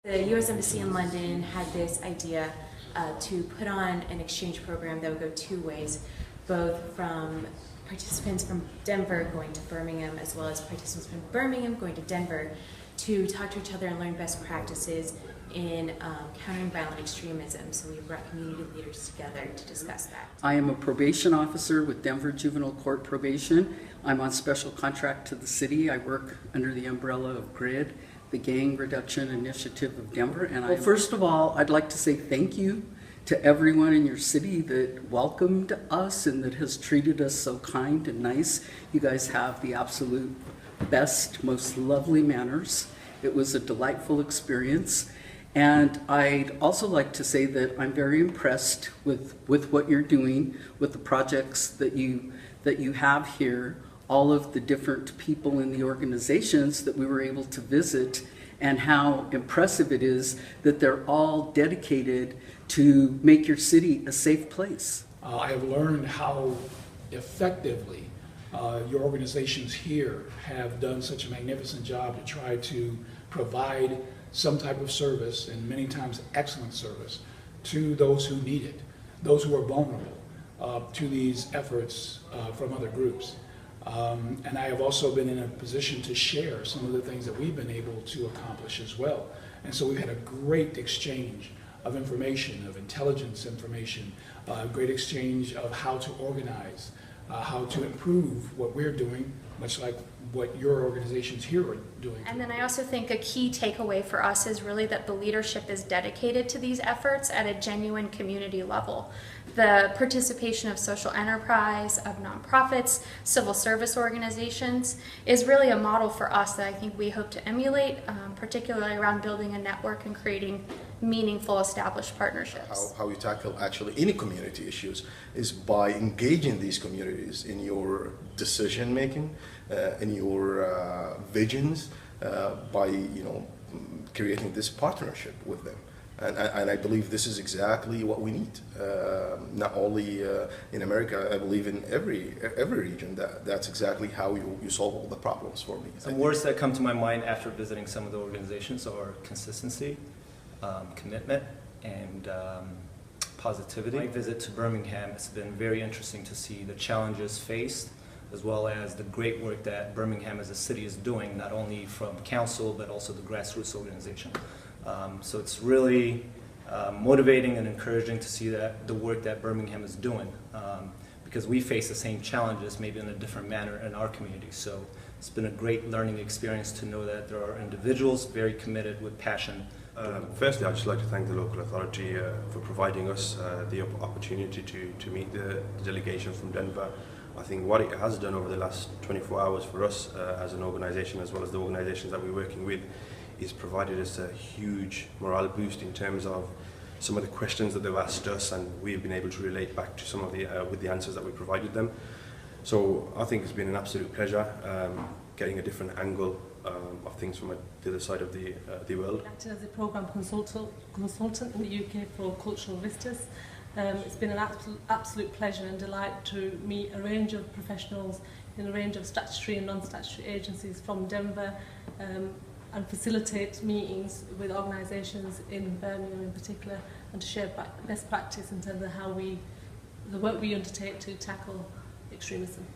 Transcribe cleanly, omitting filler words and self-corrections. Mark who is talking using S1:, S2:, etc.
S1: The U.S. Embassy in London had this idea to put on an exchange program that would go two ways, both from participants from Denver going to Birmingham as well as participants from Birmingham going to Denver to talk to each other and learn best practices in countering violent extremism. So we brought community leaders together to discuss that.
S2: I am a probation officer with Denver Juvenile Court Probation. I'm on special contract to the city. I work under the umbrella of GRID, the Gang Reduction Initiative of Denver. And well, first of all, I'd like to say thank you to everyone in your city that welcomed us and that has treated us so kind and nice. You guys have the absolute best, most lovely manners. It was a delightful experience. And I'd also like to say that I'm very impressed with what you're doing, with the projects that you have here, all of the different people in the organizations that we were able to visit, and how impressive it is that they're all dedicated to make your city a safe place.
S3: I have learned how effectively your organizations here have done such a magnificent job to try to provide some type of service, and many times excellent service, to those who need it, those who are vulnerable to these efforts from other groups. And I have also been in a position to share some of the things that we've been able to accomplish as well. And so we've had a great exchange of information, of intelligence information, great exchange of how to organize, how to improve what we're doing, much like what your organizations here are doing.
S4: And then I also think a key takeaway for us is really that the leadership is dedicated to these efforts at a genuine community level. The participation of social enterprise, of nonprofits, civil service organizations is really a model for us that I think we hope to emulate, particularly around building a network and creating meaningful established partnerships.
S5: How you tackle actually any community issues is by engaging these communities in your decision making, in your visions, by creating this partnership with them. And I believe this is exactly what we need. Not only in America, I believe in every region. That's exactly how you solve all the problems for me.
S6: Some words that come to my mind after visiting some of the organizations are consistency, commitment, and positivity. My visit to Birmingham, it's been very interesting to see the challenges faced, as well as the great work that Birmingham as a city is doing, not only from council, but also the grassroots organization. So it's really motivating and encouraging to see that the work that Birmingham is doing, because we face the same challenges, maybe in a different manner in our community. So it's been a great learning experience to know that there are individuals very committed with passion.
S7: Firstly, I'd just like to thank the local authority for providing us the opportunity to meet the delegation from Denver. I think what it has done over the last 24 hours for us as an organisation, as well as the organisations that we're working with, is provided us a huge morale boost in terms of some of the questions that they've asked us, and we've been able to relate back to some of the with the answers that we provided them. So I think it's been an absolute pleasure getting a different angle of things from the other side of the world.
S8: Acting as a programme consultant in the UK for cultural visitors. It's been an absolute pleasure and delight to meet a range of professionals in a range of statutory and non-statutory agencies from Denver, and facilitate meetings with organisations in Birmingham in particular, and to share best practice in terms of how the work we undertake to tackle extremism.